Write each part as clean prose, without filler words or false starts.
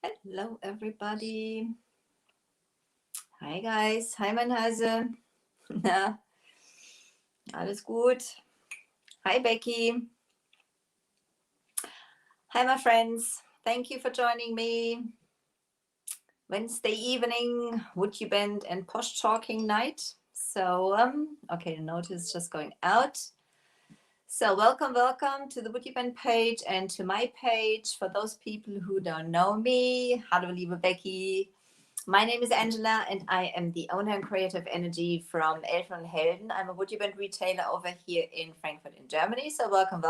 Hello, everybody. Hi, guys. Hi, mein Hase. Na, alles gut? Hi, Becky. Hi, my friends. Thank you for joining me. Wednesday evening, WoodUbend and Posh talking night. So, okay, the note is just going out. So welcome to the WoodUbend page and to my page. For those people who don't know me, hallo liebe Becky. My name is Angela and I am the owner and creator of energy from Elfen and Helden. I'm a WoodUbend retailer over here in Frankfurt in Germany. So welcome.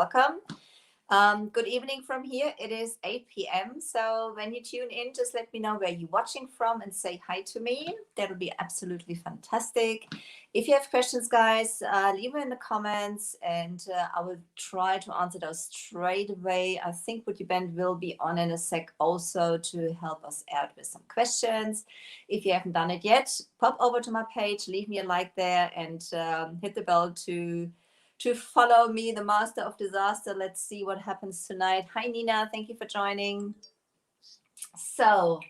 Good evening from here. It is 8 p.m. So when you tune in, just let me know where you're watching from and say hi to me. That'll be absolutely fantastic. If you have questions, guys, leave them in the comments and I will try to answer those straight away. I think WoodUbend will be on in a sec also to help us out with some questions. If you haven't done it yet, pop over to my page, leave me a like there and hit the bell to follow me, the master of disaster. Let's see what happens tonight. Hi, Nina. Thank you for joining. So,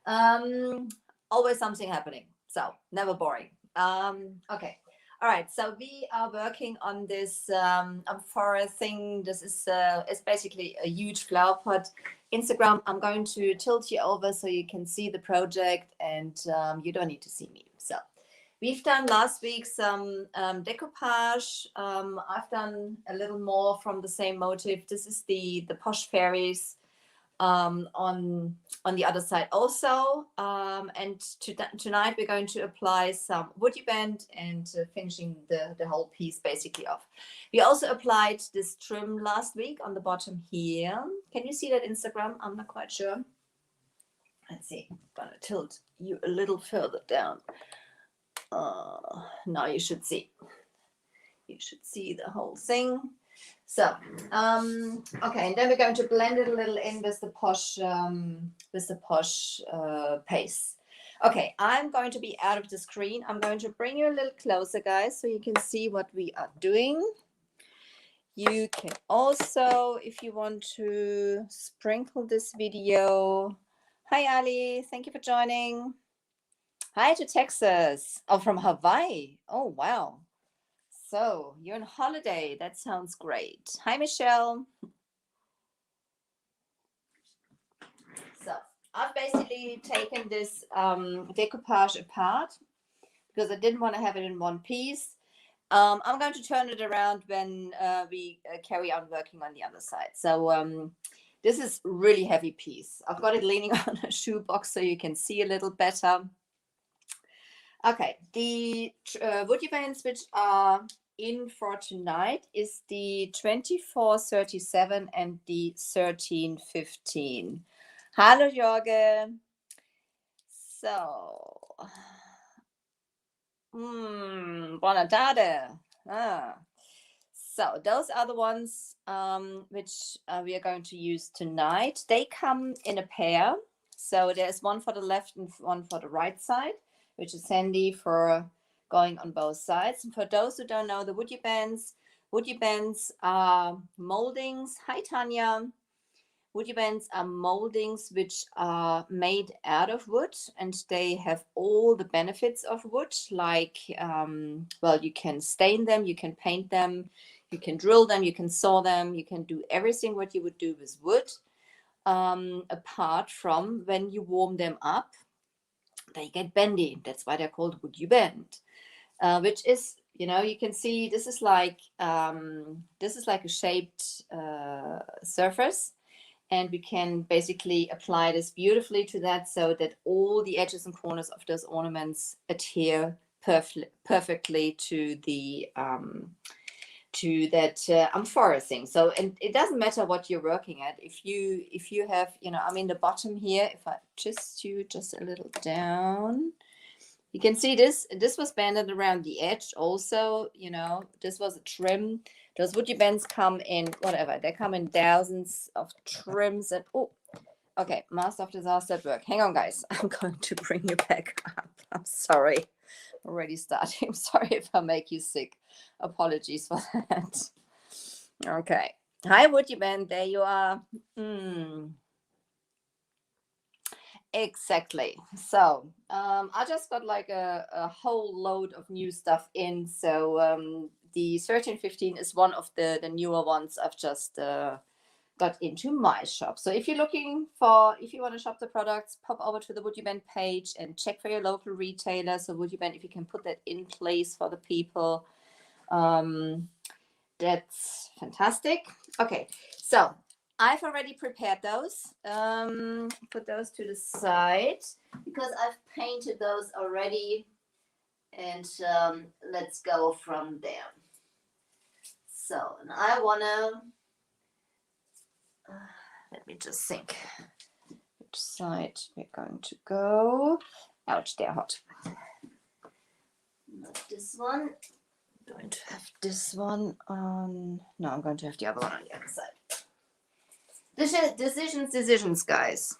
always something happening. So, never boring. Okay. All right. So, we are working on this Amphora thing. This is it's basically a huge flower pot. Instagram, I'm going to tilt you over so you can see the project and you don't need to see me. So, we've done last week some decoupage. I've done a little more from the same motif. This is the Posh Faries on the other side also. And tonight we're going to apply some WoodUbend and finishing the whole piece basically off. We also applied this trim last week on the bottom here. Can you see that, Instagram? I'm not quite sure. Let's see. I'm gonna tilt you a little further down. Now you should see the whole thing. So okay, and then we're going to blend it a little in with the Posh paste. Okay, I'm going to be out of the screen. I'm going to bring you a little closer, guys, so you can see what we are doing. You can also, if you want to, sprinkle this video. Hi, Ali. Thank you for joining. Hi to Texas. Oh, from Hawaii. Oh, wow. So you're on holiday. That sounds great. Hi, Michelle. So I've basically taken this decoupage apart because I didn't want to have it in one piece. I'm going to turn it around when we carry on working on the other side. So this is really heavy piece. I've got it leaning on a shoebox so you can see a little better. Okay, the WoodUbends which are in for tonight is the 2437 and the 1315. Hallo Jorge. So, buona tarde. So those are the ones which we are going to use tonight. They come in a pair. So there's one for the left and one for the right side, which is handy for going on both sides. And for those who don't know the WoodUbends are moldings. Hi, Tanya. WoodUbends are moldings which are made out of wood and they have all the benefits of wood, like, well, you can stain them, you can paint them, you can drill them, you can saw them, you can do everything what you would do with wood, apart from when you warm them up, they get bendy. That's why they're called WoodUbend, which is, you know, you can see this is like a shaped surface. And we can basically apply this beautifully to that so that all the edges and corners of those ornaments adhere perfectly to the amphora thing. So, and it doesn't matter what you're working at. If you have, you know, I mean, the bottom here, if I just a little down, you can see this was banded around the edge also, you know, this was a trim. Those WoodUbends come in whatever, they come in thousands of trims and oh, okay, master of disaster at work. Hang on, guys, I'm going to bring you back up. I'm sorry, I'm already starting. I'm sorry if I make you sick. Apologies for that. Okay, hi WoodUbend, there you are. Exactly. So I just got like a whole load of new stuff in. So the 1315 is one of the newer ones I've just got into my shop. So if you're looking for, if you want to shop the products, pop over to the WoodUbend page and check for your local retailer. So WoodUbend, if you can put that in place for the people, that's fantastic. Okay, so I've already prepared those. Put those to the side because I've painted those already. And let's go from there. So, and I wanna, let me just think which side we're going to go. Ouch, they're hot. Not this one. I'm going to have this one on, no, I'm going to have the other one on the other side. Decisions, guys.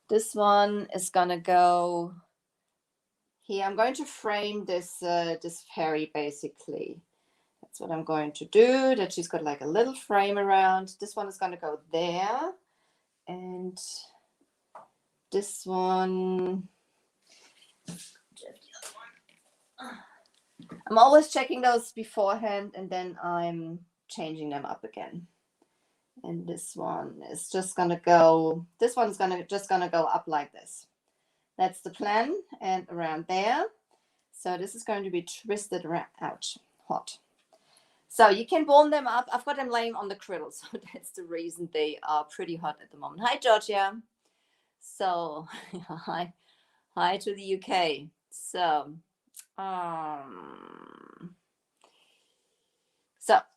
This one is gonna go here. I'm going to frame this this fairy basically. That's what I'm going to do. That she's got like a little frame around. This one is gonna go there, and this one. I'm always checking those beforehand, and then I'm changing them up again. And this one is just gonna go. This one's just gonna go up like this. That's the plan, and around there. So this is going to be twisted around. Ouch, hot. So you can warm them up. I've got them laying on the griddle, so that's the reason they are pretty hot at the moment. Hi, Georgia. So hi to the UK. So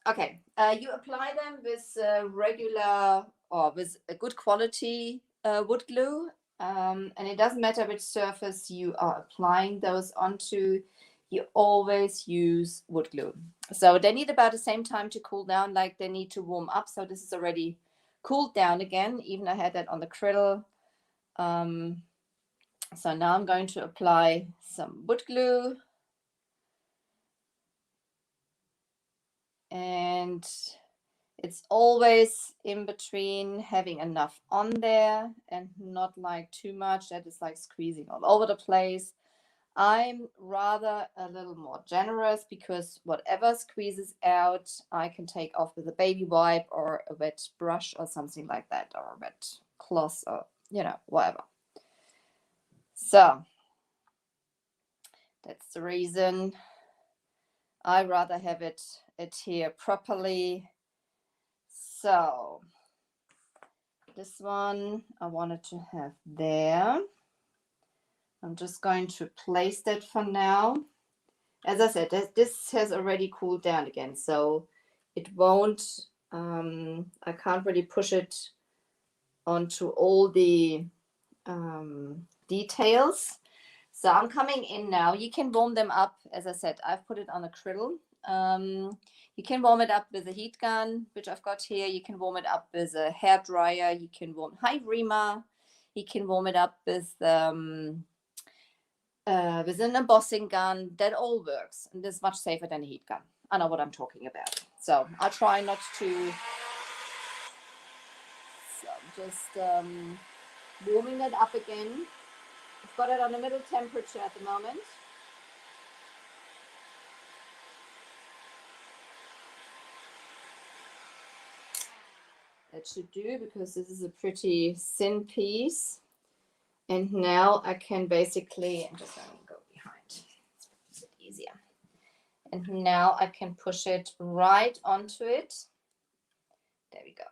okay, you apply them with regular or with a good quality wood glue, and it doesn't matter which surface you are applying those onto. You always use wood glue. So they need about the same time to cool down, like they need to warm up. So this is already cooled down again. Even I had that on the griddle. So now I'm going to apply some wood glue. And it's always in between having enough on there and not like too much that is like squeezing all over the place. I'm rather a little more generous because whatever squeezes out, I can take off with a baby wipe or a wet brush or something like that, or a wet cloth, or whatever. So that's the reason I rather have it adhere properly. So this one I wanted to have there. I'm just going to place that for now. As I said, this has already cooled down again, so it won't, I can't really push it onto all the details. So I'm coming in now. You can warm them up. As I said, I've put it on a griddle. You can warm it up with a heat gun, which I've got here. You can warm it up with a hair dryer. You can hi Rima. You can warm it up with an embossing gun. That all works, and it's much safer than a heat gun. I know what I'm talking about. So I try not to. So I'm just warming that up again. I've got it on a middle temperature at the moment. That should do, because this is a pretty thin piece. And now I can basically, I'm just going to go behind. It's a bit easier. And now I can push it right onto it. There we go.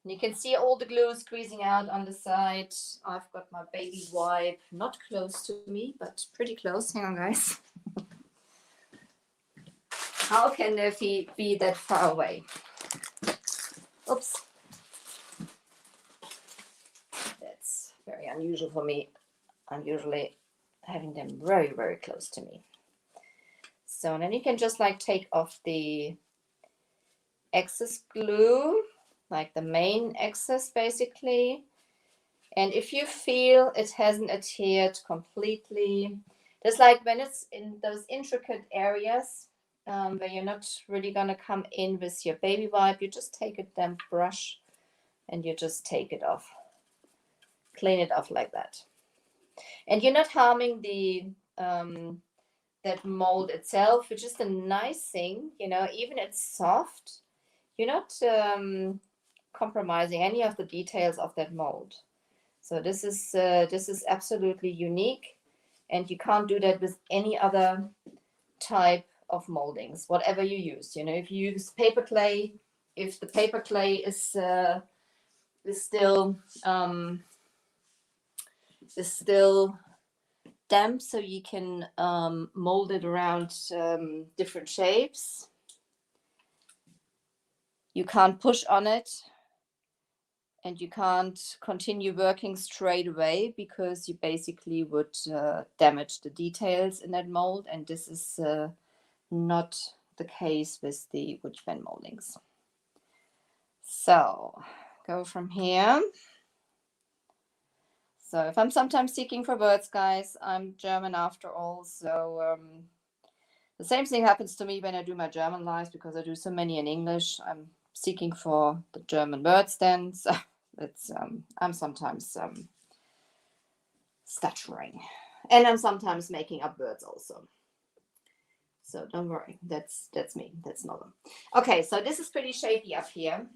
And you can see all the glue squeezing out on the side. I've got my baby wipe not close to me, but pretty close. Hang on, guys. How can there be that far away? Oops. That's very unusual for me. I'm usually having them very, very close to me. So then you can just like take off the excess glue, like the main excess basically. And if you feel it hasn't adhered completely, just like when it's in those intricate areas where you're not really going to come in with your baby wipe, you just take a damp brush and you just take it off. clean it off like that. And you're not harming the that mold itself, which is the nice thing, you know, even it's soft, you're not compromising any of the details of that mold. So this is absolutely unique, and you can't do that with any other type of moldings, whatever you use. You know, if you use paper clay, if the paper clay is still damp, so you can mold it around different shapes. You can't push on it, and you can't continue working straight away because you basically would damage the details in that mold, and this is not the case with the WoodUbend moldings. So go from here. So if I'm sometimes seeking for words, guys, I'm German after all. So the same thing happens to me when I do my German lives, because I do so many in English. I'm seeking for the German words then. So it's I'm sometimes stuttering, and I'm sometimes making up words also. So don't worry, that's me. That's normal. Okay, so this is pretty shaky up here.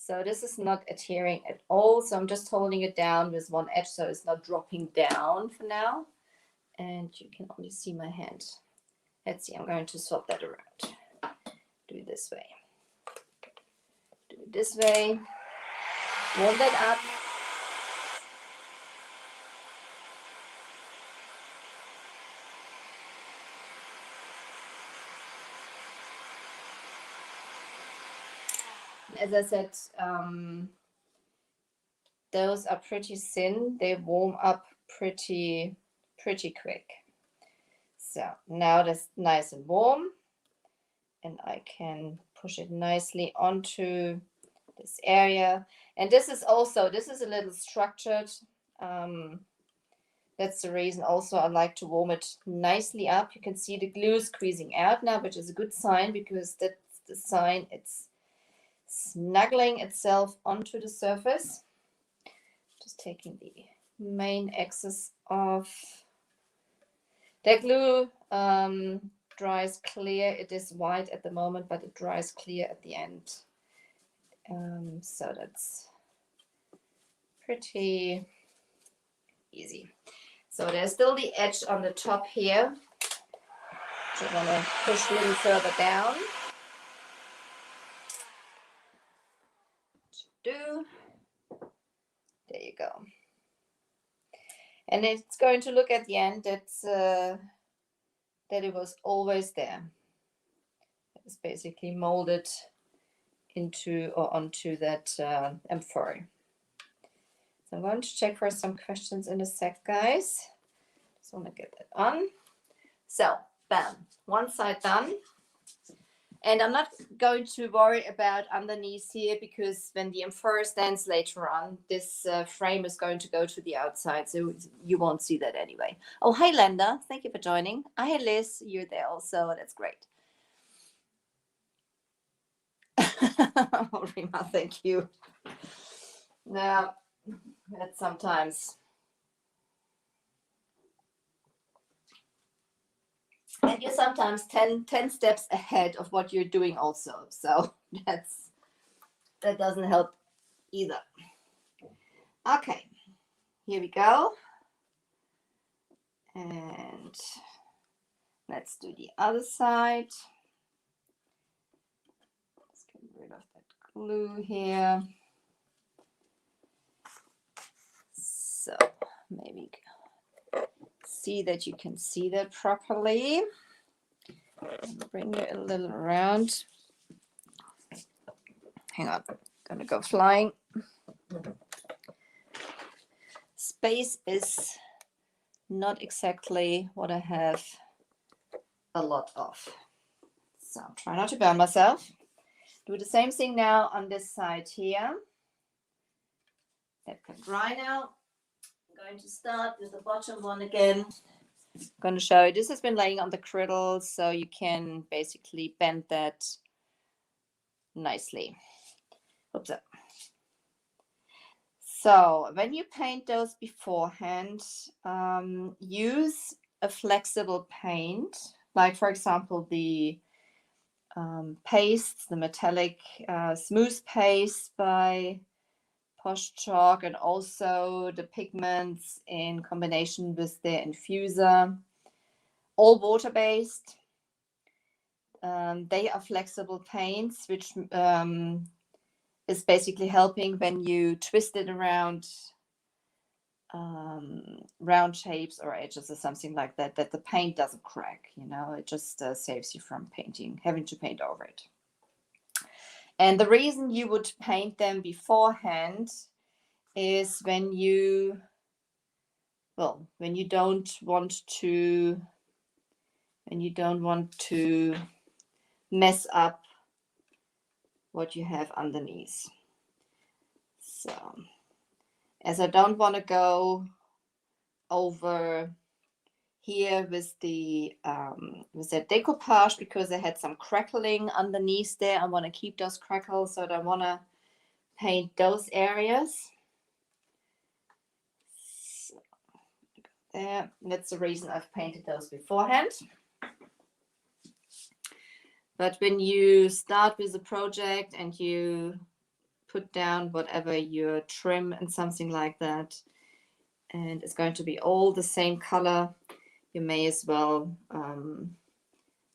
So this is not adhering at all. So I'm just holding it down with one edge, so it's not dropping down for now. And you can only see my hand. Let's see, I'm going to swap that around. Do it this way. Do it this way. Warm that up. As I said, those are pretty thin. They warm up pretty quick. So now that's nice and warm, and I can push it nicely onto this area. And this is a little structured. That's the reason also I like to warm it nicely up. You can see the glue squeezing out now, which is a good sign, because that's the sign it's snuggling itself onto the surface. Just taking the main excess off. The glue dries clear. It is white at the moment, but it dries clear at the end. So that's pretty easy. So there's still the edge on the top here, which I'm going to push a little further down. There you go. And it's going to look at the end that it was always there. It's basically molded into or onto that Amphora. So I'm going to check for some questions in a sec, guys. Just want to get that on. So, bam, one side done. And I'm not going to worry about underneath here, because when the Amphora stands later on, this frame is going to go to the outside, so you won't see that anyway. Oh, hi, Linda. Thank you for joining. Hi, Liz. You're there also. That's great. Oh, Rima, thank you. Now, that's sometimes. And you're sometimes 10 steps ahead of what you're doing also. So that doesn't help either. Okay, here we go. And let's do the other side. Let's get rid of that glue here. So maybe see that you can see that properly. Bring it a little around. Hang on, I'm gonna go flying. Space is not exactly what I have a lot of. So try not to burn myself. Do the same thing now on this side here. That can dry now. I'm going to start with the bottom one again. I'm going to show you. This has been laying on the griddle, so you can basically bend that nicely. Oops. So when you paint those beforehand, use a flexible paint, like for example the paste, the metallic smooth paste by Posh Chalk, and also the pigments in combination with their infuser, all water-based. They are flexible paints, which is basically helping when you twist it around round shapes or edges or something like that, that the paint doesn't crack, you know, it just saves you from having to paint over it. And the reason you would paint them beforehand is when you don't want to mess up what you have underneath. So as I don't want to go over here with the decoupage because I had some crackling underneath there. I want to keep those crackles, so I don't want to paint those areas. So, there, that's the reason I've painted those beforehand. But when you start with a project and you put down whatever your trim and something like that, and it's going to be all the same color, you may as well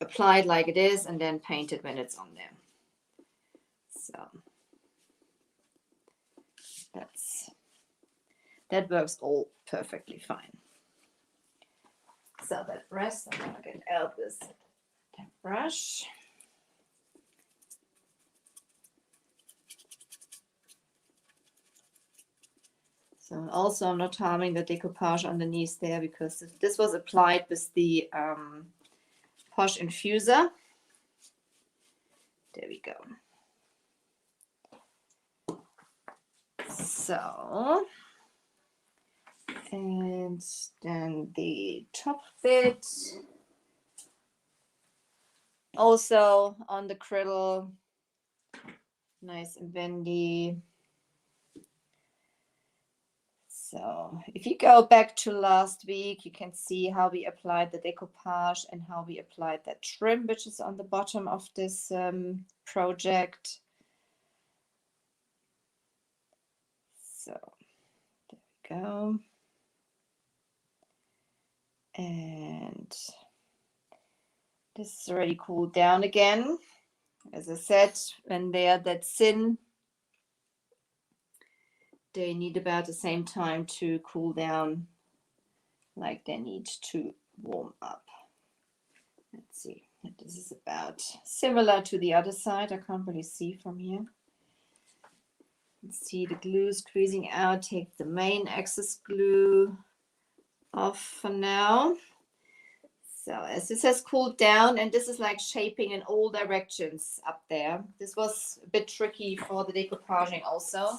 apply it like it is and then paint it when it's on there. So that works all perfectly fine. So that rest, I'm going to get out this brush. So also I'm not harming the decoupage underneath there because this was applied with the Posh infuser. There we go. So, and then the top bit, also on the griddle, nice and bendy. So if you go back to last week, you can see how we applied the decoupage and how we applied that trim, which is on the bottom of this project. So there we go. And this is already cooled down again. As I said, when they are that thin, they need about the same time to cool down like they need to warm up. Let's see, this is about similar to the other side. I can't really see from here. Let's see the glue squeezing out. Take the main excess glue off for now. So as this has cooled down, and this is like shaping in all directions up there. This was a bit tricky for the decoupaging also.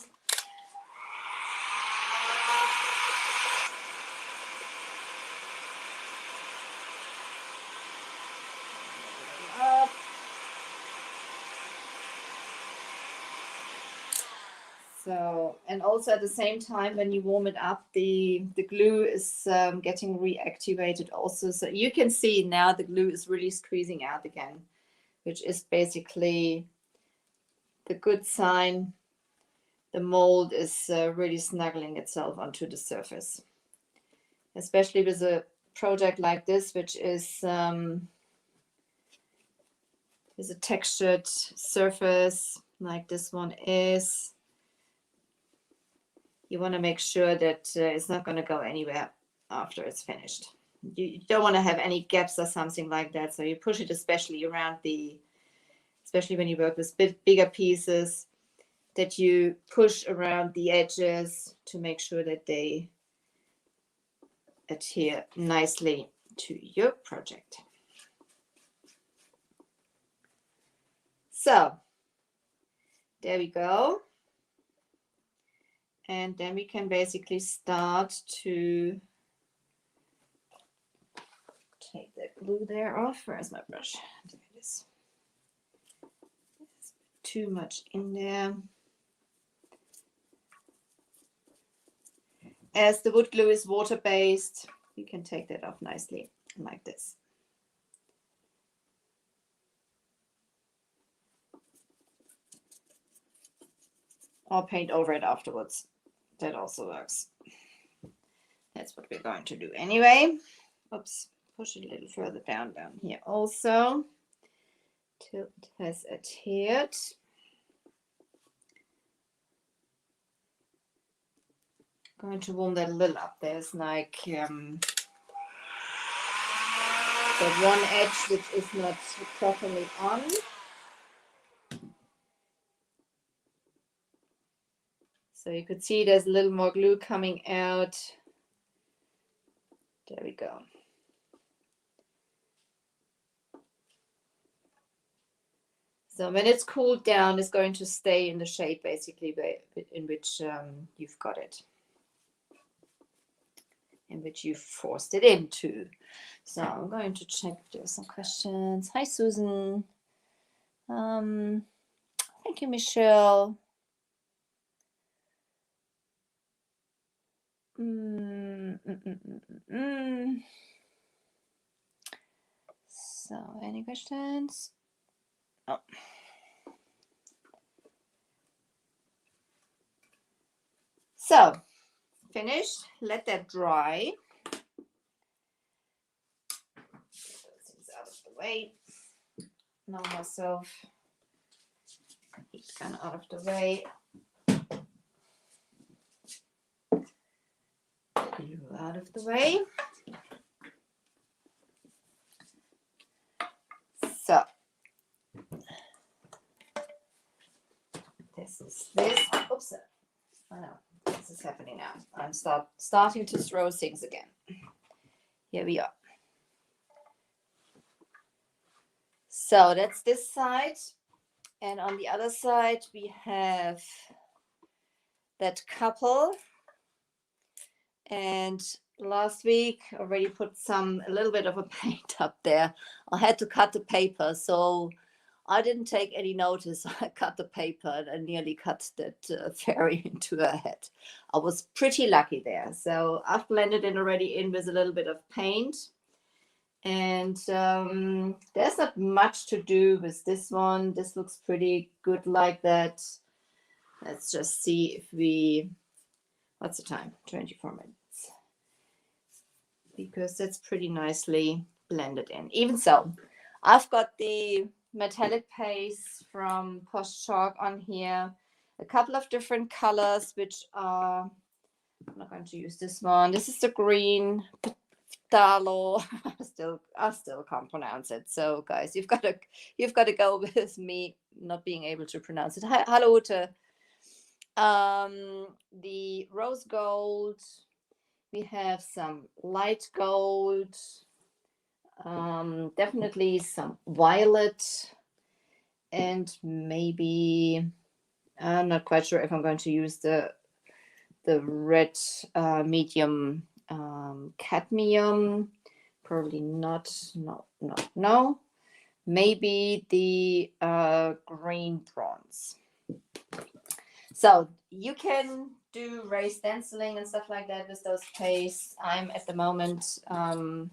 So, and also at the same time, when you warm it up, the glue is getting reactivated also. So you can see now the glue is really squeezing out again, which is basically the good sign. The mold is really snuggling itself onto the surface, especially with a project like this, which is a textured surface like this one is. You want to make sure that it's not going to go anywhere after it's finished. You don't want to have any gaps or something like that. So you push it especially around especially when you work with bigger pieces, that you push around the edges to make sure that they adhere nicely to your project. So there we go. And then we can basically start to take the glue there off. Where's my brush? There it is. There's too much in there. as the wood glue is water-based, you can take that off nicely like this. Or paint over it afterwards. That also works. That's what we're going to do anyway. Oops, push it a little further down here also till it has adhered. Going to warm that a little up. There's like that one edge which is not properly on. So you could see there's a little more glue coming out. There we go. So when it's cooled down, it's going to stay in the shape basically in which you've got it, in which you've forced it into. So I'm going to check if there's some questions. Hi, Susan. Thank you, Michelle. So, any questions? Oh. So, finished. Let that dry. Things out of the way. Now myself. Heat gun out of the way. Glue out of the way. So this is this. Oops. I know this is happening now. I'm starting to throw things again. Here we are. So that's this side. And on the other side, we have that couple. And last week already put a little bit of a paint up there. I had to cut the paper, so I didn't take any notice. I cut the paper and nearly cut that fairy into her head. I was pretty lucky there. So I've blended it already in with a little bit of paint. And there's not much to do with this one. This looks pretty good like that. Let's just see if we... What's the time? 24 minutes. Because that's pretty nicely blended in. Even so, I've got the metallic paste from Posh Chalk on here. A couple of different colors, which are... I'm not going to use this one. This is the green Dalo. I still can't pronounce it. So guys, you've got to go with me not being able to pronounce it. Hello to the rose gold. We have some light gold, definitely some violet, and maybe I'm not quite sure if I'm going to use the red medium cadmium. Probably not. No. Maybe the green bronze. So you can do raised stenciling and stuff like that with those pastes. I'm at the moment going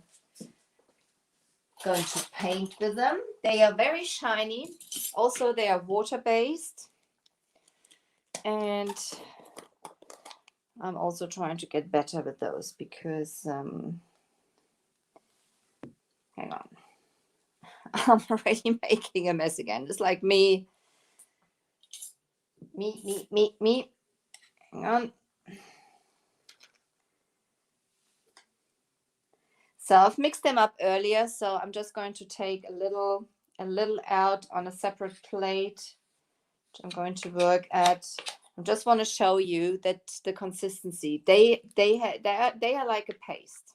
to paint with them. They are very shiny. Also, they are water-based. And I'm also trying to get better with those because, hang on. I'm already making a mess again. It's like me. Hang on. So I've mixed them up earlier. So I'm just going to take a little out on a separate plate, which I'm going to work at. I just want to show you that the consistency, they are like a paste,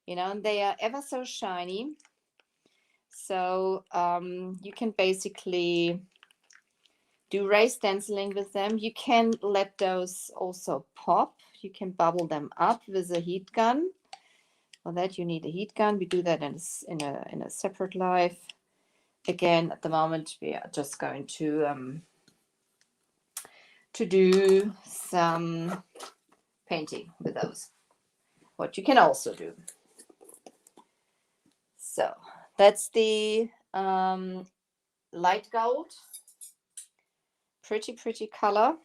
you know, and they are ever so shiny. So you can basically do raised stenciling with them. You can let those also pop. You can bubble them up with a heat gun. For that you need a heat gun. We do that in a separate live. Again, at the moment we are just going to do some painting with those. What you can also do. So that's the light gold. Pretty color.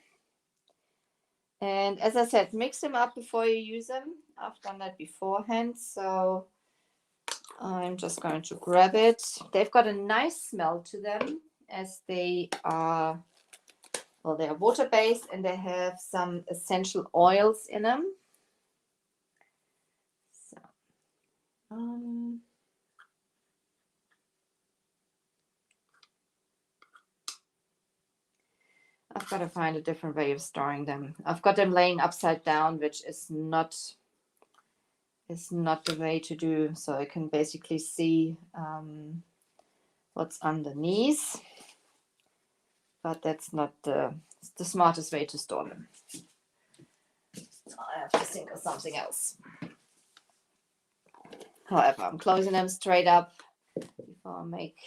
And as I said, mix them up before you use them. I've done that beforehand, so I'm just going to grab it. They've got a nice smell to them as they are, well, they're water-based and they have some essential oils in them. So, I've got to find a different way of storing them. I've got them laying upside down, which is not the way to do. So I can basically see what's underneath, but that's not the smartest way to store them. I have to think of something else. However, I'm closing them straight up before I make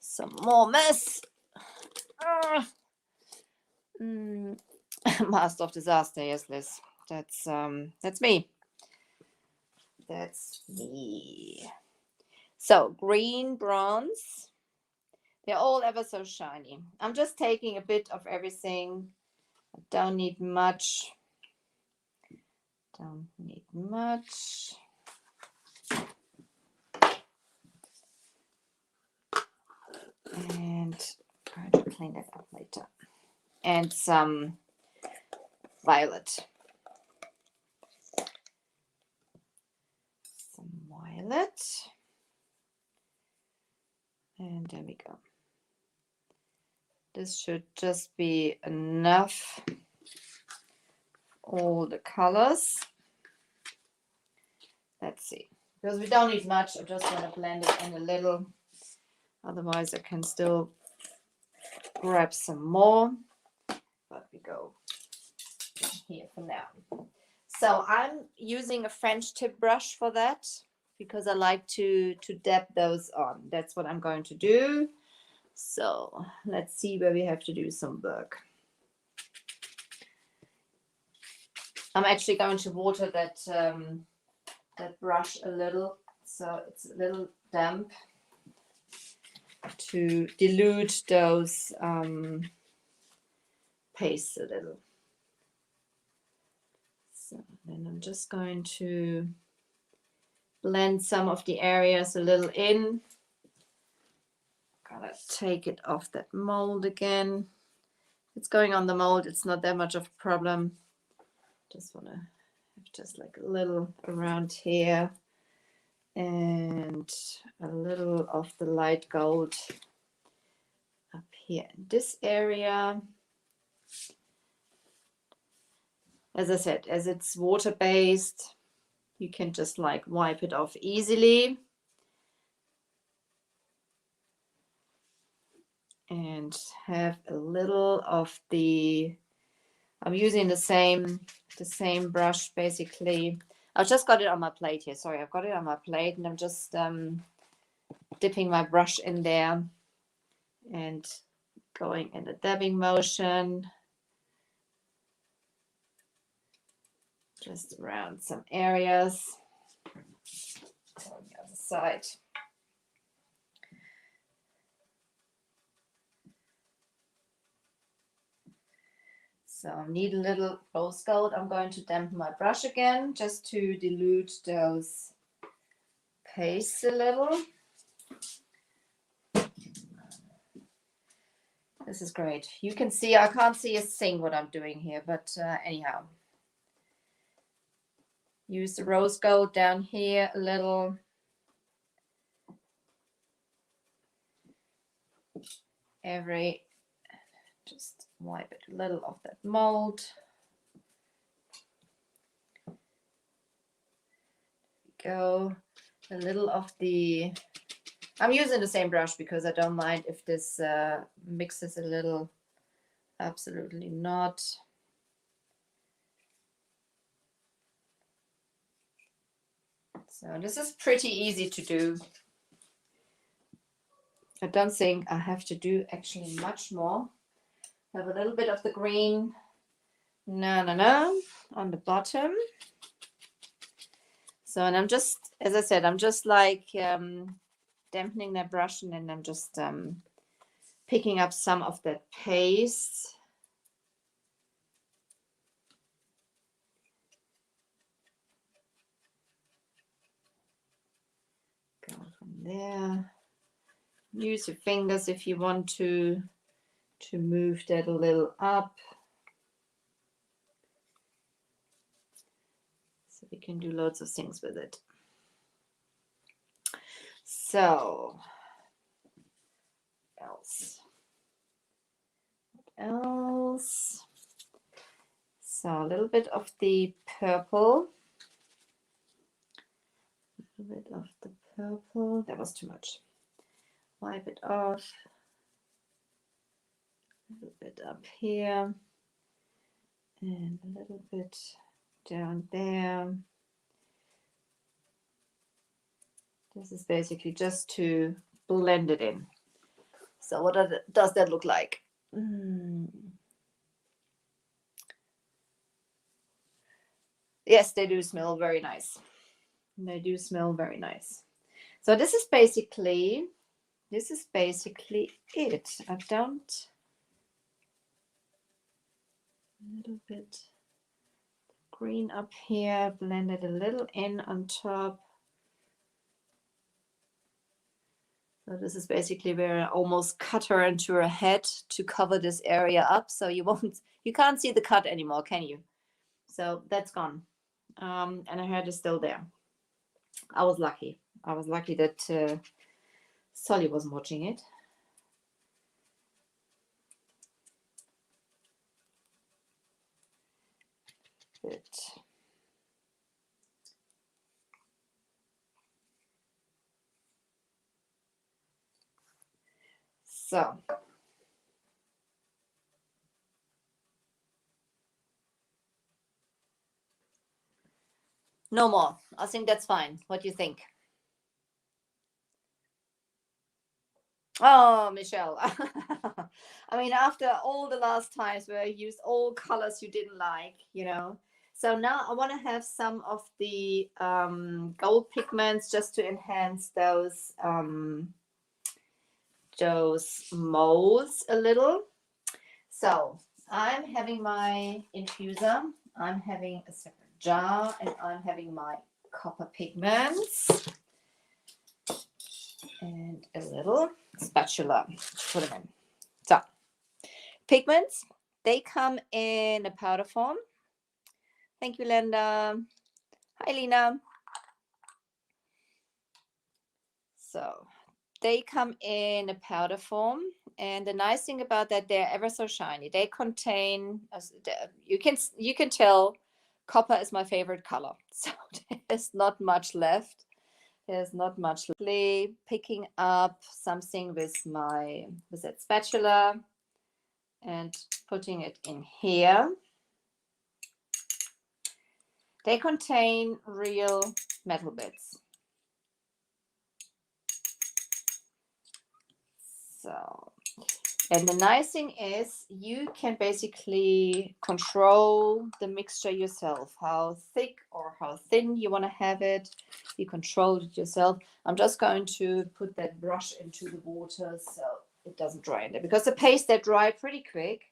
some more mess. Master of disaster, yes, Liz. That's me. That's me. So green, bronze. They're all ever so shiny. I'm just taking a bit of everything. I don't need much. Don't need much. And I'm going to clean that up later. And some violet. Some violet. And there we go. This should just be enough. All the colors. Let's see. Because we don't need much. I just want to blend it in a little. Otherwise, I can still grab some more. But we go here for now. So I'm using a French tip brush for that because I like to dab those on. That's what I'm going to do. So let's see where we have to do some work. I'm actually going to water that brush a little, so it's a little damp, to dilute those pastes a little. So then I'm just going to blend some of the areas a little in. Gotta take it off that mold again. It's going on the mold. It's not that much of a problem. Just want to have just like a little around here and a little of the light gold up here in this area. As I said, as it's water-based, you can just like wipe it off easily. And have a little of the, I'm using the same brush basically. I've just got it on my plate here. Sorry, I've got it on my plate and I'm just dipping my brush in there and going in the dabbing motion. Just around some areas. On the other side. So I need a little rose gold. I'm going to dampen my brush again just to dilute those pastes a little. This is great. You can see, I can't see a thing what I'm doing here, but anyhow. Use the rose gold down here a little. Just wipe it a little off that mold. Go a little of the, I'm using the same brush because I don't mind if this mixes a little. Absolutely not. So this is pretty easy to do. I don't think I have to do actually much more. Have a little bit of the green, on the bottom. So, and I'm just, as I said, I'm just like dampening that brush, and then I'm just picking up some of that paste. Go from there. Use your fingers if you want to move that a little up. So we can do loads of things with it. So, what else? So a little bit of the purple. A little bit of the purple. That was too much. Wipe it off. A little bit up here. And a little bit down there. This is basically just to blend it in. So what does that look like? Yes, they do smell very nice. They do smell very nice. So this is basically it. I don't, a little bit green up here, blend it a little in on top. So this is basically where I almost cut her into her head to cover this area up, so you can't see the cut anymore, can you? So that's gone, and her head is still there. I was lucky that Solly wasn't watching it. Good. So no more. I think that's fine. What do you think? Oh, Michelle. I mean, after all the last times where I used all colors you didn't like, you know. So now I want to have some of the gold pigments just to enhance those molds a little. So I'm having my infuser. I'm having a separate jar, and I'm having my copper pigments and a little spatula to put them in. So pigments, they come in a powder form. Thank you, Linda. Hi, Lena. So they come in a powder form, and the nice thing about that, they're ever so shiny. They contain, you can tell, copper is my favorite color. So there's not much left. There's not much left. Picking up something with that spatula and putting it in here. They contain real metal bits. So, and the nice thing is you can basically control the mixture yourself, how thick or how thin you want to have it. You control it yourself. I'm just going to put that brush into the water so it doesn't dry in there, because the paste, they dry pretty quick,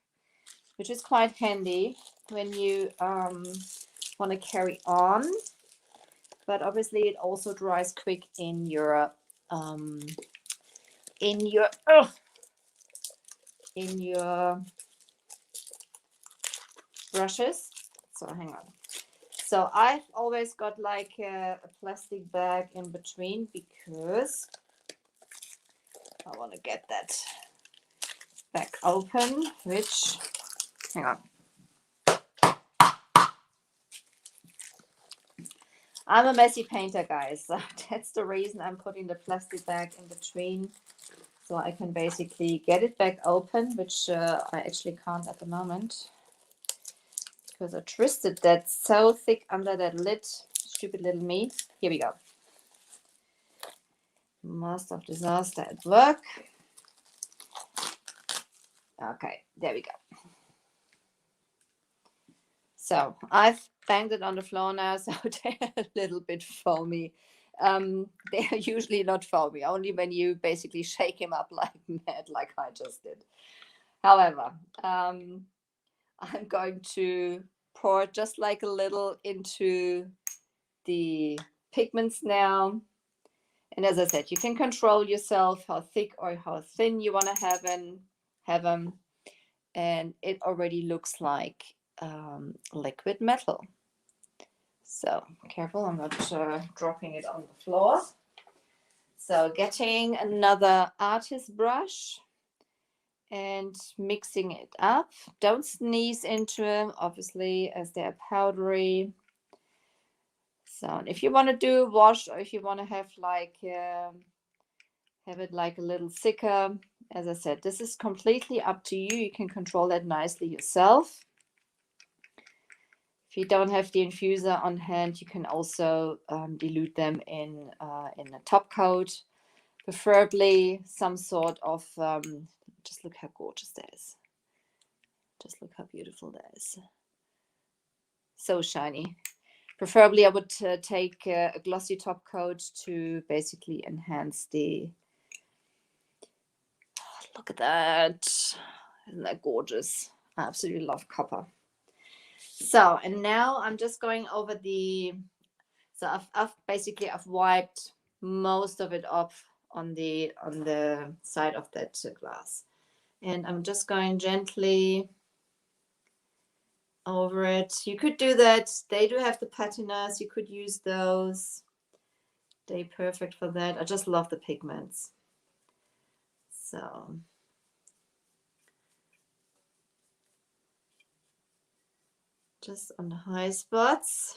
which is quite handy when you want to carry on. But obviously it also dries quick in your brushes. So hang on. So I've always got like a plastic bag in between, because I want to get that back open, which, hang on. I'm a messy painter, guys. So that's the reason I'm putting the plastic bag in between, so I can basically get it back open, which I actually can't at the moment, because I twisted that so thick under that lid. Stupid little me. Here we go. Master of disaster at work. Okay, there we go. So I've banged it on the floor now, so they're a little bit foamy. They're usually not foamy, only when you basically shake him up like mad, like I just did. However, I'm going to pour just like a little into the pigments now. And as I said, you can control yourself how thick or how thin you want to have them. And it already looks like liquid metal. So careful, I'm not dropping it on the floor. So getting another artist brush and mixing it up. Don't sneeze into them, obviously, as they're powdery. So if you want to do wash, or if you want to have like have it like a little thicker, as I said, this is completely up to you. You can control that nicely yourself. If you don't have the infuser on hand, you can also dilute them in a top coat, preferably some sort of, just look how gorgeous that is. Just look how beautiful that is. So shiny. Preferably I would take a glossy top coat to basically enhance the, look at that. Isn't that gorgeous? I absolutely love copper. So, and now I'm just going over the, so I've wiped most of it off on the side of that glass. And I'm just going gently over it. You could do that. They do have the patinas. You could use those. They're perfect for that. I just love the pigments. So just on the high spots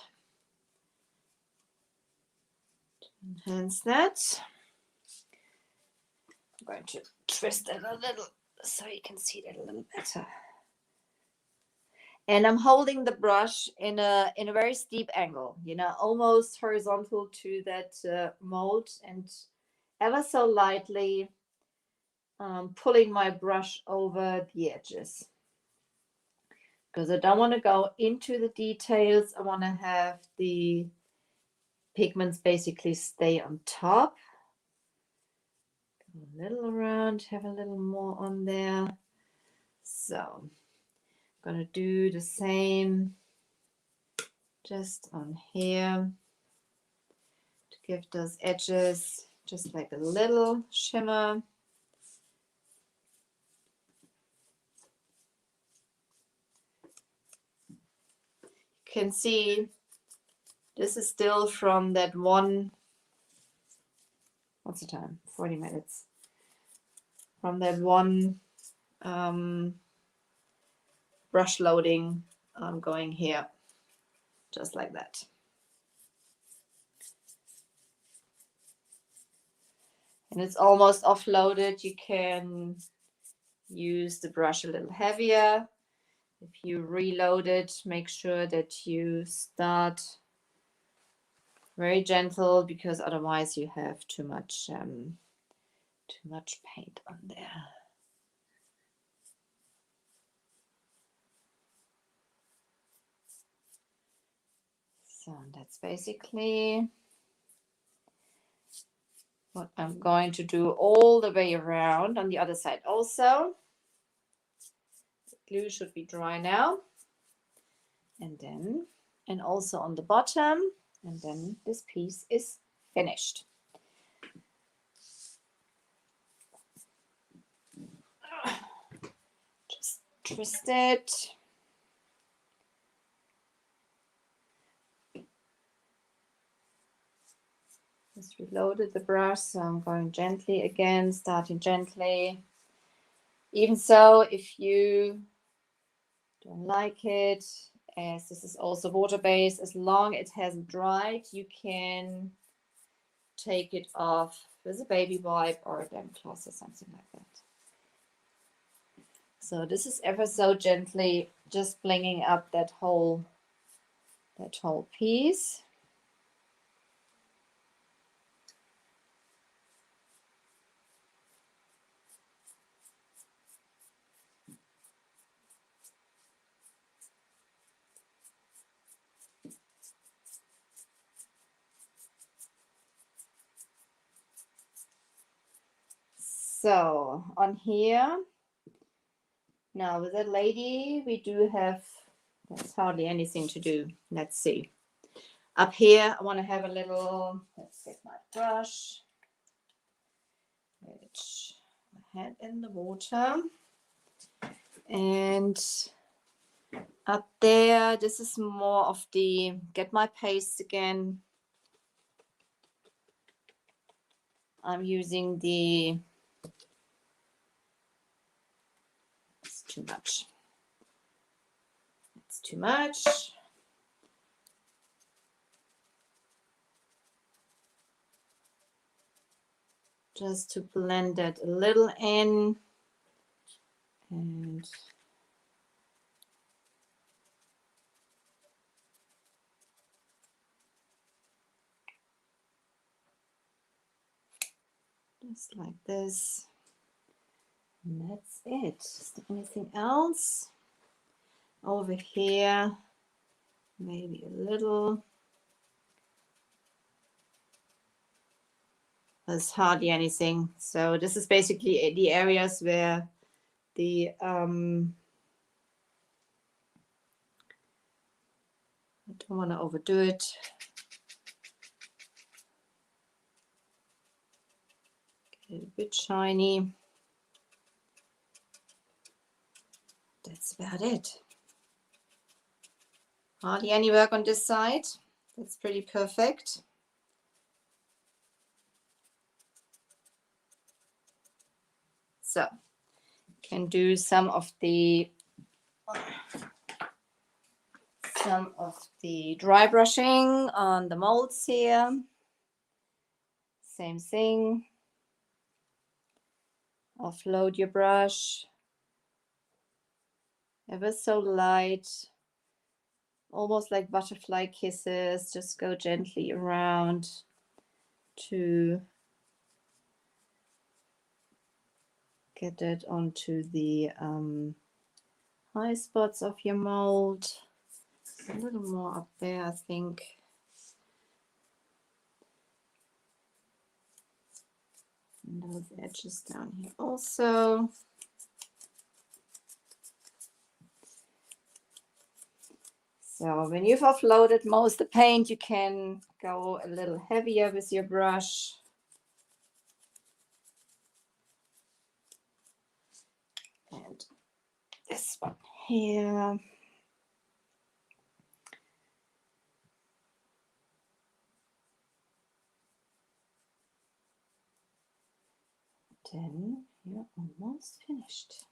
to enhance that. I'm going to twist it a little so you can see that a little better. And I'm holding the brush in a very steep angle, you know, almost horizontal to that mold, and ever so lightly pulling my brush over the edges. Because I don't want to go into the details. I want to have the pigments basically stay on top. Go a little around, have a little more on there. So I'm going to do the same just on here to give those edges just like a little shimmer. You can see this is still from that one, what's the time? 40 minutes. From that one brush loading, I'm going here, just like that. And it's almost offloaded. You can use the brush a little heavier. If you reload it, make sure that you start very gentle, because otherwise you have too much paint on there. So that's basically what I'm going to do all the way around on the other side also. The glue should be dry now. And also on the bottom, and then this piece is finished. Just twist it. Just reloaded the brush, so I'm going gently again, starting gently. Even so, if you don't like it, as this is also water-based, as long as it hasn't dried, you can take it off with a baby wipe or a damp cloth or something like that. So this is ever so gently just blinging up that whole piece. So on here, now with that lady, we do have, there's hardly anything to do. Let's see. Up here, I want to have a little, let's get my brush, which I had in the water. And up there, this is more of the, get my paste again. I'm using the, it's too much. It's too much. Just to blend that a little in. And just like this. And that's it. Is there anything else? Over here, maybe a little. There's hardly anything. So this is basically the areas where the I don't want to overdo it. Get it a bit shiny. That's about it. Hardly any work on this side. That's pretty perfect. So can do some of the dry brushing on the molds here. Same thing. Offload your brush. Ever so light. Almost like butterfly kisses. Just go gently around to get it onto the high spots of your mold. A little more up there, I think. And those edges down here also. So when you've offloaded most of the paint, you can go a little heavier with your brush. And this one here. Then you're almost finished.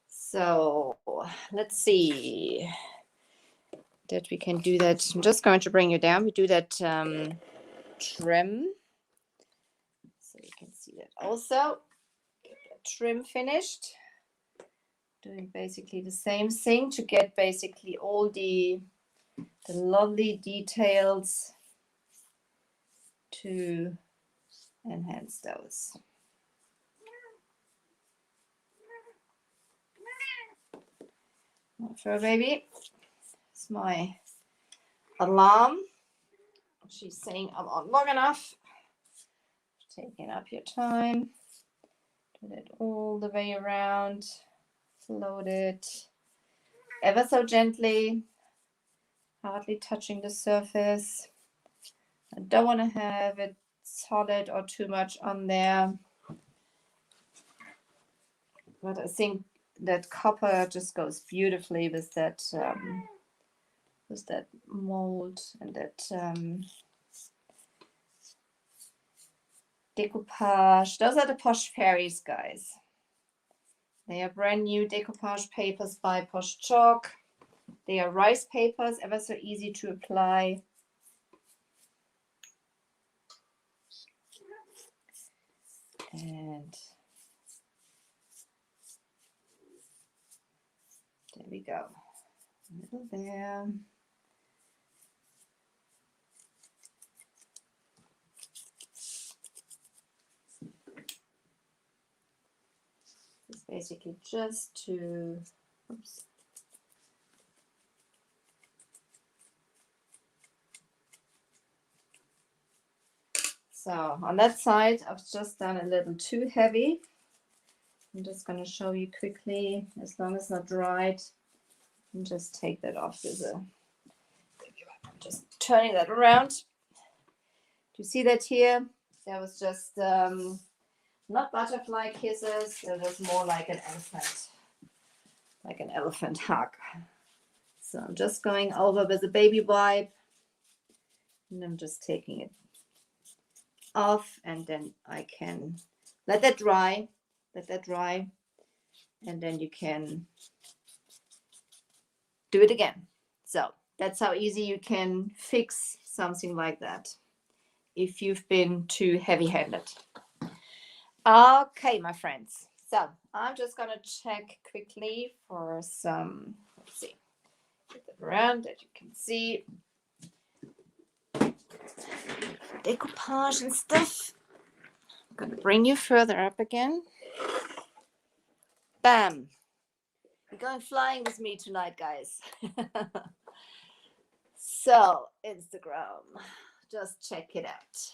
So let's see that we can do that. I'm just going to bring you down. We do that trim. So you can see that also. Get that trim finished. Doing basically the same thing to get basically all the lovely details to enhance those. Fur baby, it's my alarm. She's saying I'm on long enough. Taking up your time. Do that all the way around. Float it ever so gently, hardly touching the surface. I don't want to have it solid or too much on there. But I think that copper just goes beautifully with that mold and that decoupage. Those are the Posh Faries, guys. They are brand new decoupage papers by Posh Chalk. They are rice papers, ever so easy to apply. And there we go. A little there. basically just to, oops. So on that side, I've just done a little too heavy. I'm just going to show you quickly, as long as it's not dried, and just take that off with a, just turning that around. Do you see that here? That was just not butterfly kisses. It was more like an elephant hug. So I'm just going over with a baby wipe, and I'm just taking it off, and then I can let that dry, and then you can do it again. So that's how easy you can fix something like that if you've been too heavy-handed. Okay, my friends. So I'm just gonna check quickly for some, let's see, get that around that you can see. Decoupage and stuff. I'm gonna bring you further up again. Bam. You're going flying with me tonight, guys. So, Instagram, just check it out.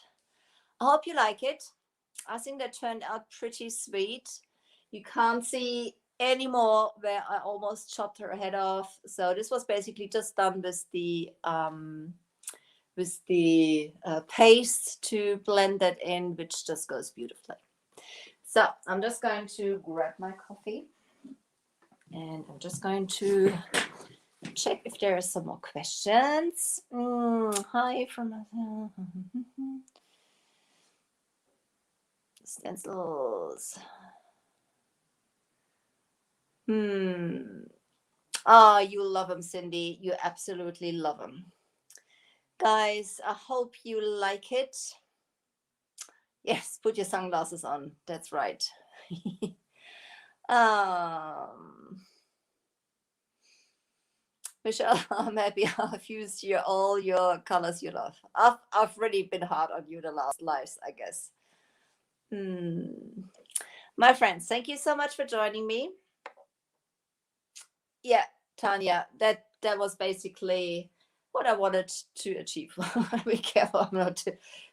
I hope you like it. I think that turned out pretty sweet. You can't see anymore where I almost chopped her head off. So this was basically just done with the paste to blend that in, which just goes beautifully. So I'm just going to grab my coffee, and I'm just going to check if there are some more questions. Hi from stencils. Oh, you love them, Cindy. You absolutely love them. Guys, I hope you like it. Yes, put your sunglasses on. That's right. Michelle, I'm happy I've used all your colors you love. I've really been hard on you the last lives, I guess. My friends, thank you so much for joining me. Yeah, Tanya, that was basically what I wanted to achieve. Be careful, I'm not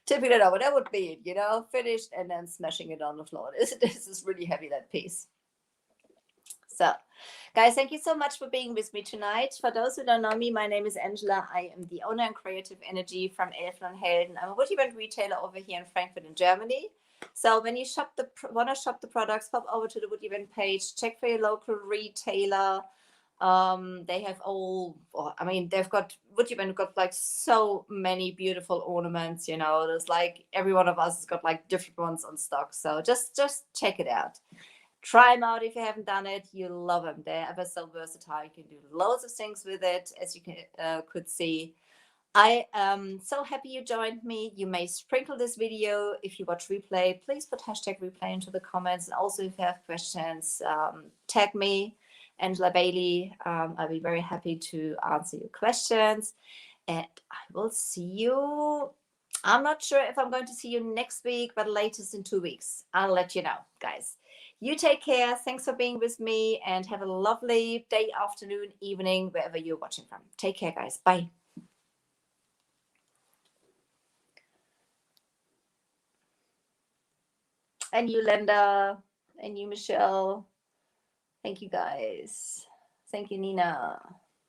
tipping it over. That would be it, finished and then smashing it on the floor. This is really heavy, that piece. So, guys, thank you so much for being with me tonight. For those who don't know me, my name is Angela. I am the owner and creative energy from Elfen and Helden. I'm a WoodUbend retailer over here in Frankfurt in Germany. So when you want to shop the products, pop over to the WoodUbend page, check for your local retailer. They have they've got WoodUbend got like so many beautiful ornaments. There's like every one of us has got like different ones on stock. So just check it out. Try them out if you haven't done it. You'll love them. They're ever so versatile. You can do loads of things with it, as you could see. I am so happy you joined me. You may sprinkle this video. If you watch replay, please put #replay into the comments. And also, if you have questions, tag me, Angela Bailey. I'll be very happy to answer your questions. And I will see you. I'm not sure if I'm going to see you next week, but latest in 2 weeks. I'll let you know, guys. You take care. Thanks for being with me, and have a lovely day, afternoon, evening, wherever you're watching from. Take care, guys. Bye. And you, Linda. And you, Michelle. Thank you, guys. Thank you, Nina.